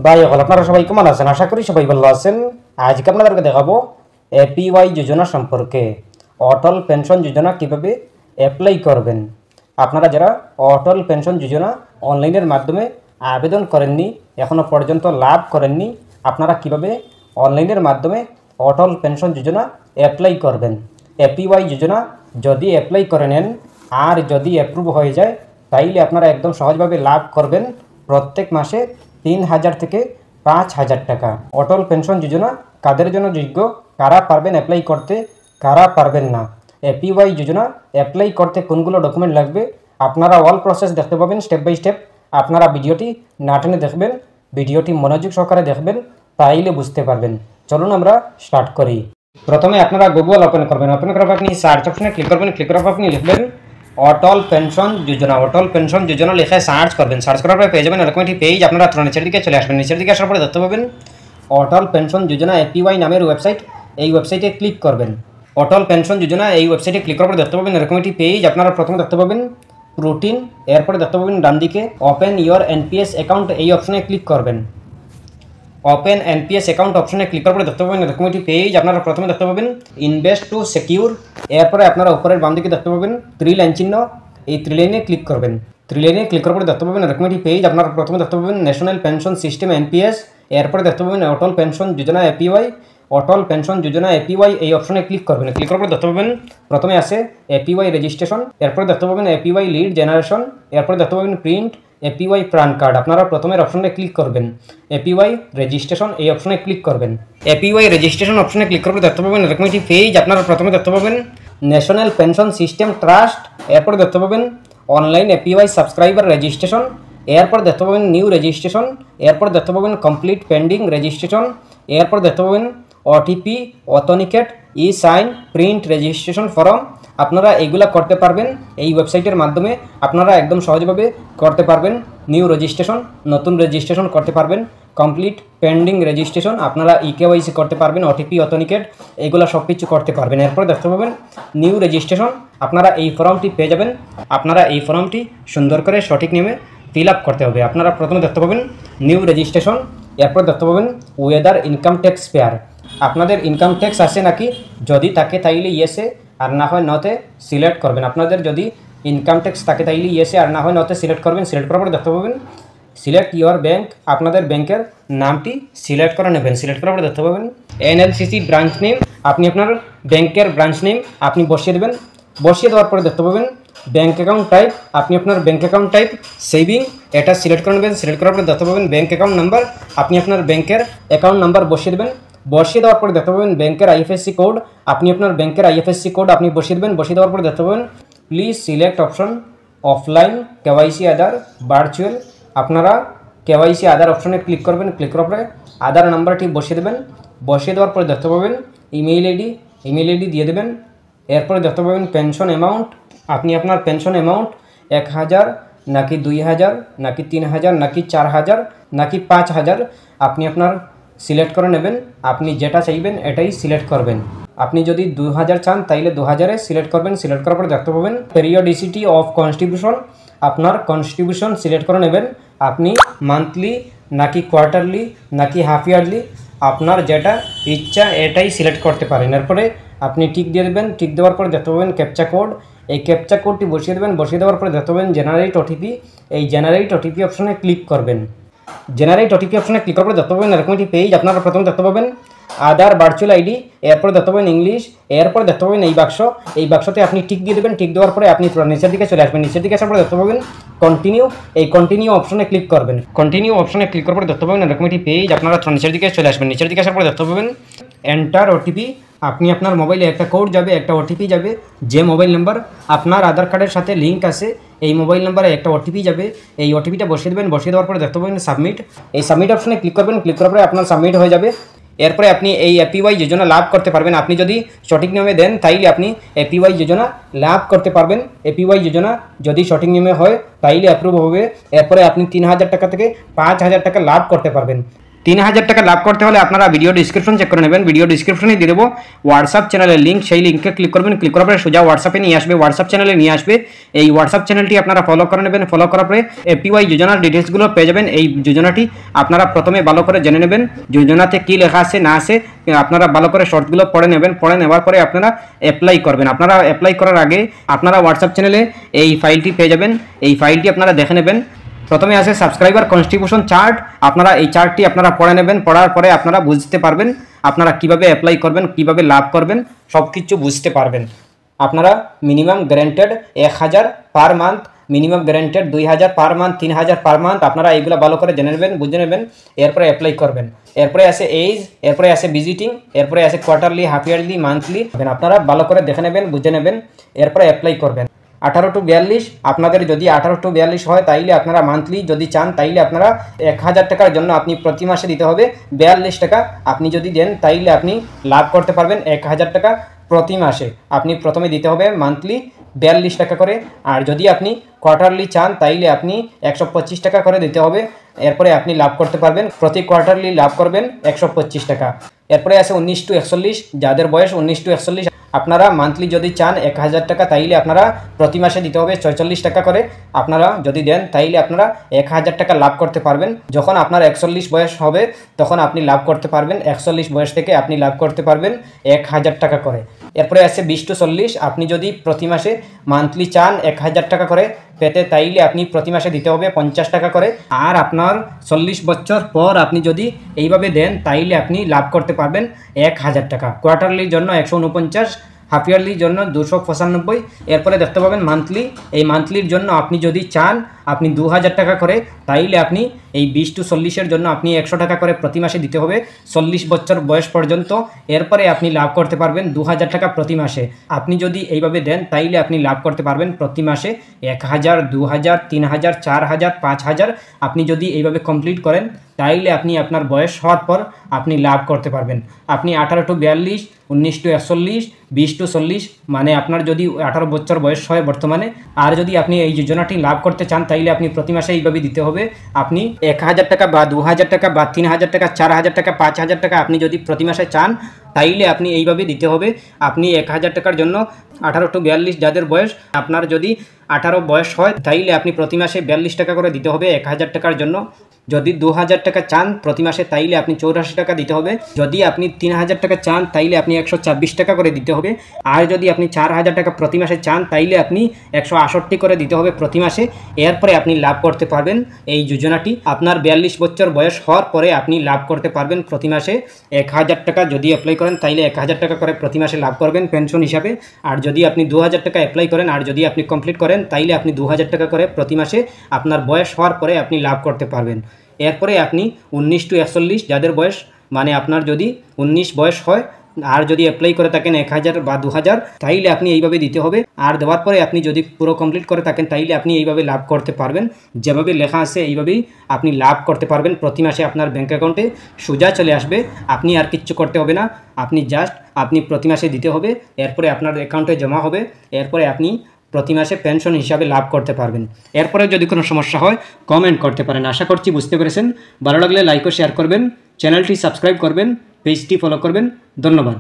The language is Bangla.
ভাই হল আপনারা সবাই কেমন আছেন? আশা করি সবাই ভালো আছেন। আজকে আপনাদেরকে দেখাবো এপিওয়াই যোজনা সম্পর্কে। অটল পেনশন যোজনা কিভাবে অ্যাপ্লাই করবেন। আপনারা যারা অটল পেনশন যোজনা অনলাইনের মাধ্যমে আবেদন করেননি, এখনও পর্যন্ত লাভ করেননি, আপনারা কিভাবে অনলাইনের মাধ্যমে অটল পেনশন যোজনা অ্যাপ্লাই করবেন। এপিওয়াই যোজনা যদি অ্যাপ্লাই করে নেন আর যদি অ্যাপ্রুভ হয়ে যায়, তাইলে আপনারা একদম সহজভাবে লাভ করবেন প্রত্যেক মাসে 3000 থেকে 5000 টাকা। অটল পেনশন যোজনা কাদের জন্য যোগ্য, কারা পারবেন অ্যাপ্লাই করতে, কারা পারবেন না। এপিওয়াই যোজনা অ্যাপ্লাই করতে কোনগুলো ডকুমেন্ট লাগবে আপনারা অল প্রসেস দেখতে পাবেন স্টেপ বাই স্টেপ। আপনারা ভিডিওটি না টেনে দেখবেন, ভিডিওটি মনোযোগ সহকারে দেখবেন, তাইলে বুঝতে পারবেন। চলুন আমরা স্টার্ট করি। প্রথমে আপনারা গুগল ওপেন করবেন। ওপেন করার পর আপনি সার্চ অপশনে ক্লিক করবেন। ক্লিক করার পর আপনি লিখবেন অটল পেনশন যোজনা। অটল পেনশন যোজনা লিখে সার্চ করবেন। সার্চ করার পরে পেয়ে যাবেন এরকম একটি পেজ। আপনারা নিচের দিকে চলে আসবেন। নিচের দিকে আসার পরে দেখতে পাবেন অটল পেনশন যোজনা এপিওয়াই নামের ওয়েবসাইট। এই ওয়েবসাইটে ক্লিক করবেন। অটল পেনশন যোজনা এই ওয়েবসাইটে ক্লিক করার পরে দেখতে পাবেন এরকম একটি পেজ। আপনারা প্রথমে দেখতে পাবেন রুটিন, এরপরে দেখতে পাবেন ডান দিকে ওপেন ইয়োর এনপিএস অ্যাকাউন্ট। এই অপশনে ক্লিক করবেন। ওপেন এনপিএস অ্যাকাউন্ট অপশনে ক্লিক করার পরে দেখতে পাবেন এরকম একটি পেজ। আপনারা প্রথমে দেখতে পাবেন ইনভেস্ট টু সিকিউর। এরপরে আপনারা উপরের বাম দিকে দেখতে পাবেন 3 লাইন চিহ্ন। এই 3 লাইনে ক্লিক করবেন। 3 লাইনে ক্লিক করার পরে দেখতে পাবেন এরকম একটি পেজ। আপনারা প্রথমে দেখতে পাবেন ন্যাশনাল পেনশন সিস্টেম এনপিএস। এরপরে দেখতে পাবেন অটল পেনশন যোজনা এপিওয়াই। অটল পেনশন যোজনা এপিওয়াই এই অপশনে ক্লিক করবেন। ক্লিক করার পরে দেখতে পাবেন প্রথমে আছে এপিওয়াই রেজিস্ট্রেশন। এরপরে দেখতে পাবেন এপিওয়াই লিড জেনারেশন। এরপরে দেখতে পাবেন প্রিন্ট এপিওয়াই প্রান কার্ড। আপনারা প্রথমের অপশনে ক্লিক করবেন। এপিওয়াই রেজিস্ট্রেশন এই অপশনে ক্লিক করবেন। এপিওয়াই রেজিস্ট্রেশন অপশনে ক্লিক করলে দেখতে পাবেন এরকম একটি পেজ। আপনারা প্রথমে দেখতে পাবেন ন্যাশনাল পেনশন সিস্টেম ট্রাস্ট। এরপরে দেখতে পাবেন অনলাইন এপিওয়াই সাবস্ক্রাইবার রেজিস্ট্রেশন। এরপর দেখতে পাবেন নিউ রেজিস্ট্রেশন। এরপর দেখতে পাবেন কমপ্লিট পেন্ডিং রেজিস্ট্রেশন। এরপর দেখতে পাবেন ওটিপি অথেন্টিকেট ই সাইন প্রিন্ট রেজিস্ট্রেশন ফর্ম। আপনারা এইগুলা করতে পারবেন এই ওয়েবসাইটের মাধ্যমে। আপনারা একদম সহজভাবে করতে পারবেন নিউ রেজিস্ট্রেশন, নতুন রেজিস্ট্রেশন করতে পারবেন, কমপ্লিট পেন্ডিং রেজিস্ট্রেশন, আপনারা ইকেওয়াইসি করতে পারবেন, ওটিপি অথেন্টিকেট এগুলো সব কিছু করতে পারবেন। এরপর দেখতে পাবেন নিউ রেজিস্ট্রেশন। আপনারা এই ফর্মটি পেয়ে যাবেন। আপনারা এই ফর্মটি সুন্দর করে সঠিক নিয়মে ফিল আপ করতে হবে। আপনারা প্রথমে দেখতে পাবেন নিউ রেজিস্ট্রেশন। এরপর দেখতে পাবেন ওয়েদার ইনকাম ট্যাক্স পেয়ার। আপনাদের ইনকাম ট্যাক্স আছে নাকি, যদি থাকে তাইলে ইয়েসে আর না হয় নতে সিলেক্ট করবেন। আপনাদের যদি ইনকাম ট্যাক্স থাকে তাইলে ইয়েসে আর না হয় নতে সিলেক্ট করবেন। সিলেক্ট করার পরে দেখতে পাবেন সিলেক্ট ইয়োর ব্যাঙ্ক। আপনাদের ব্যাংকের নামটি সিলেক্ট করে নেবেন। সিলেক্ট করার পরে দেখতে পাবেন এনএলসিসি ব্রাঞ্চ নেম। আপনি আপনার ব্যাংকের ব্রাঞ্চ নেম আপনি বসিয়ে দেবেন। বসিয়ে দেওয়ার পরে দেখতে পাবেন ব্যাঙ্ক অ্যাকাউন্ট টাইপ। আপনি আপনার ব্যাঙ্ক অ্যাকাউন্ট টাইপ সেভিং এটা সিলেক্ট করে নেবেন। সিলেক্ট করার পরে দেখতে পাবেন ব্যাঙ্ক অ্যাকাউন্ট নাম্বার। আপনি আপনার ব্যাংকের অ্যাকাউন্ট নাম্বার বসিয়ে দেবেন। বসিয়ে দেওয়ার পরে দেখতে পাবেন ব্যাংকের আইএফএসসি কোড। আপনি আপনার ব্যাংকের আইএফএসসি কোড আপনি বসিয়ে দেবেন। বসিয়ে দেওয়ার পরে দেখতে পাবেন please select option offline KYC Aadhaar virtual. আপনারা কেওয়াইসি আধার অপশনে ক্লিক করবেন। ক্লিক করার পরে আধার নাম্বারটি বসিয়ে দেবেন। বসিয়ে দেওয়ার পরে দেখতে পাবেন ইমেইল আইডি দিয়ে দেবেন। এরপরে দেখতে পাবেন পেনশন অ্যামাউন্ট। আপনি আপনার পেনশন অ্যামাউন্ট 1000 নাকি 2000 নাকি 3000 নাকি 4000 নাকি 5000 আপনি আপনার সিলেক্ট করে নেবেন। আপনি যেটা চাইবেন এটাই সিলেক্ট করবেন। আপনি যদি 2000 চান তাইলে 2000-এ সিলেক্ট করবেন। সিলেক্ট করার পরে দেখতে পাবেন পেরিওডিসিটি অফ কন্ট্রিবিউশন। আপনার কন্ট্রিবিউশন সিলেক্ট করে নেবেন। আপনি মান্থলি নাকি কোয়ার্টারলি নাকি হাফ ইয়ারলি আপনার যেটা ইচ্ছা এটাই সিলেক্ট করতে পারেন। এরপরে আপনি টিক দিয়ে দেবেন। টিক দেওয়ার পরে দেখতে পাবেন ক্যাপচা কোড। এই ক্যাপচা কোডটি বসিয়ে দেবেন। বসিয়ে দেওয়ার পরে দেখতে পাবেন জেনারেট ওটিপি। এই জেনারেট ওটিপি অপশনে ক্লিক করবেন। জেনারেট ওটিপি অপশনে ক্লিক করার পরে দেখতে পাবেন এরকম একটি পেজ। আপনারা প্রথমে দেখতে পাবেন আধার ভার্চুয়াল আইডি। এরপরে দেখতে পাবেন ইংলিশ। এরপরে দেখতে পাবেন এই বাক্স। এই বাক্সতে আপনি টিক দিয়ে দেবেন। টিক দেওয়ার পরে আপনি নিচের দিকে চলে আসবেন। নিচের দিকে আসার পরে দেখতে পাবেন কন্টিনিউ। এই কন্টিনিউ অপশনে ক্লিক করবেন। কন্টিনিউ অপশনে ক্লিক করার পরে দেখতে পাবেন এরকম একটি পেজ। আপনারা নিচের দিকে চলে আসবেন। নিচের দিকে আসার পরে দেখতে পাবেন এন্টার ওটিপি। আপনি আপনার মোবাইলে একটা কোড যাবে, একটা ওটিপি যাবে। যে মোবাইল নাম্বার আপনার আধার কার্ডের সাথে লিঙ্ক আছে এই মোবাইল নাম্বারে একটা ওটিপি যাবে। এই ওটিপিটা বসিয়ে দেবেন। বসিয়ে দেওয়ার পরে দেখতে পাবেন সাবমিট। এই সাবমিট অপশনে ক্লিক করবেন। ক্লিক করার পরে আপনার সাবমিট হয়ে যাবে। এরপরে আপনি এই এপিওয়াই যোজনা লাভ করতে পারবেন। আপনি যদি সঠিক নিয়মে দেন তাইলে আপনি এপিওয়াই যোজনা লাভ করতে পারবেন। এপিওয়াই যোজনা যদি সঠিক নিয়মে হয় তাইলে অ্যাপ্রুভ হবে। এরপরে আপনি 3000 টাকা থেকে 5000 টাকা লাভ করতে পারবেন। 3000 টাকা লাভ করতে হলে আপনারা ভিডিও ডিসক্রিপশন চেক করে নেবেন। ভিডিও ডিসক্রিপশনে দিয়ে দেবো হোয়াটসঅ্যাপ চ্যানেলের লিঙ্ক, সেই লিঙ্কে ক্লিক করবেন। ক্লিক করার পরে সোজা হোয়াটসঅ্যাপে নিয়ে আসবে, হোয়াটসঅ্যাপ চ্যানেলে নিয়ে আসবে। এই হোয়াটসঅ্যাপ চ্যানেলটি আপনারা ফলো করে নেবেন। ফলো করার পরে এপিওয়াই যোজনার ডিটেলসগুলো পেয়ে যাবেন। এই যোজনাটি আপনারা প্রথমে ভালো করে জেনে নেবেন, যোজনাতে কী লেখা আছে না আছে আপনারা ভালো করে শর্টগুলো পড়ে নেবেন। পড়ে নেওয়ার পরে আপনারা অ্যাপ্লাই করবেন। আপনারা অ্যাপ্লাই করার আগে আপনারা হোয়াটসঅ্যাপ চ্যানেলে এই ফাইলটি পেয়ে যাবেন। এই ফাইলটি আপনারা দেখে নেবেন। প্রথমে আছে সাবস্ক্রাইবার কন্ট্রিবিউশন চার্ট। আপনারা এই চার্টটি আপনারা পড়ে নেবেন। পড়ার পরে আপনারা বুঝতে পারবেন আপনারা কিভাবে অ্যাপ্লাই করবেন, কিভাবে লাভ করবেন, সব কিছু বুঝতে পারবেন। আপনারা minimum guaranteed 1000 per month, minimum guaranteed 2000 per month, 3000 per month. আপনারা এইগুলো ভালো করে জেনে নেবেন, বুঝে নেবেন, এরপরে অ্যাপ্লাই করবেন। এরপরে আছে এজ, এরপরে আছে ভিজিটিং, এরপরে আছে কোয়ার্টারলি, হাফ ইয়ারলি, মান্থলি। আপনারা ভালো করে দেখে নেবেন, বুঝে নেবেন, এরপরে অ্যাপ্লাই করবেন। 18 to 42, আপনাদের যদি 18 to 42 হয় তাইলে আপনারা মান্থলি যদি চান তাইলে আপনারা 1000 টাকার জন্য আপনি প্রতি মাসে দিতে হবে 42 টাকা। আপনি যদি দেন তাইলে আপনি লাভ করতে পারবেন 1000 টাকা প্রতি মাসে। আপনি প্রথমে দিতে হবে মান্থলি 42 টাকা করে। আর যদি আপনি কোয়ার্টারলি চান তাইলে আপনি 125 টাকা করে দিতে হবে। এরপরে আপনি লাভ করতে পারবেন, প্রতি কোয়ার্টারলি লাভ করবেন 125 টাকা। এরপরে আছে 19 to 41, যাদের বয়স 19 to 41, আপনারা মান্থলি যদি চান 1000 টাকা তাইলে আপনারা প্রতি মাসে দিতে হবে 46 টাকা করে। আপনারা যদি দেন তাইলে আপনারা 1000 টাকা লাভ করতে পারবেন। যখন আপনার 41 বয়স হবে তখন আপনি লাভ করতে পারবেন, 41 বয়স থেকে আপনি লাভ করতে পারবেন 1000 টাকা করে। এরপরে আছে 20 to 40, আপনি যদি প্রতি মাসে মান্থলি চান 1000 টাকা করে পেতে তাইলে আপনি প্রতি মাসে দিতে হবে 50 টাকা করে। আর আপনার 40 বছর পর আপনি যদি এইভাবে দেন তাইলে আপনি লাভ করতে পারবেন 1000 টাকা। কোয়ার্টারলির জন্য 149, হাফ ইয়ারলির জন্য 295। এরপরে দেখতে পাবেন মান্থলি, এই মান্থলির জন্য আপনি যদি চান আপনি 2000 টাকা করে তাইলে আপনি এই 20 to 40-এর জন্য আপনি 100 টাকা করে প্রতি মাসে দিতে হবে 40 বছর বয়স পর্যন্ত। এরপরে আপনি লাভ করতে পারবেন 2000 টাকা প্রতি মাসে। আপনি যদি এইভাবে দেন তাইলে আপনি লাভ করতে পারবেন প্রতি মাসে 1000, 2000, 3000, 4000, 5000। আপনি যদি এইভাবে কমপ্লিট করেন তাইলে আপনি আপনার বয়স হওয়ার পর আপনি লাভ করতে পারবেন। আপনি 18 to 42, 19 to 41, 20 to 40, মানে আপনার যদি 18 বছর বয়স হয় বর্তমানে। আর যদি আপনি এই যোজনাটি লাভ করতে চান তাইলে আপনি প্রতি মাসে এইভাবে দিতে হবে। আপনি 1000 টাকা বা 2000 টাকা বা 3000 টাকা, 4000 টাকা, 5000 টাকা আপনি যদি প্রতি মাসে চান তাইলে আপনি এইভাবে দিতে হবে। আপনি 1000 টাকার জন্য 18 to 42 যাদের বয়স, আপনার যদি 18 বয়স হয় তাইলে আপনি প্রতি মাসে 42 টাকা করে দিতে হবে 1000 টাকার জন্য। যদি 2000 টাকা চান প্রতি মাসে তাইলে আপনি 84 টাকা দিতে হবে। যদি আপনি 3000 টাকা চান তাইলে আপনি 126 টাকা করে দিতে হবে। আর যদি আপনি 4000 টাকা প্রতি মাসে চান তাইলে আপনি 168 করে দিতে হবে প্রতি মাসে। এরপরে আপনি লাভ করতে পারবেন এই যোজনাটি। আপনার 42 বছর বয়স হওয়ার পরে আপনি লাভ করতে পারবেন প্রতি মাসে 1000 টাকা। যদি অ্যাপ্লাই করেন তাইলে 1000 টাকা করে প্রতি মাসে লাভ করবেন পেনশন হিসাবে। আর যদি আপনি 2000 টাকা অ্যাপ্লাই করেন আর যদি আপনি কমপ্লিট করেন তাইলে আপনি 2000 টাকা করে প্রতি মাসে আপনার বয়স হওয়ার পরে আপনি লাভ করতে পারবেন। এরপরে আপনি 19 to 41 যাদের বয়স, মানে আপনার যদি 19 বয়স হয় আর যদি অ্যাপ্লাই করে থাকেন 1000 বা 2000 তাইলে আপনি এইভাবে দিতে হবে। আর দেওয়ার পরে আপনি যদি পুরো কমপ্লিট করে থাকেন তাইলে আপনি এইভাবে লাভ করতে পারবেন। যেভাবে লেখা আছে এইভাবেই আপনি লাভ করতে পারবেন। প্রতি মাসে আপনার ব্যাঙ্ক অ্যাকাউন্টে সোজা চলে আসবে, আপনি আর কিচ্ছু করতে হবে না। আপনি জাস্ট আপনি প্রতি মাসে দিতে হবে, এরপরে আপনার অ্যাকাউন্টে জমা হবে, এরপরে আপনি প্রতি মাসে পেনশন হিসাবে লাভ করতে পারবেন। এরপরে যদি কোনো সমস্যা হয় কমেন্ট করতে পারেন। আশা করছি বুঝতে পেরেছেন। ভালো লাগলে লাইক ও শেয়ার করবেন, চ্যানেলটি সাবস্ক্রাইব করবেন, পেজটি ফলো করবেন। ধন্যবাদ।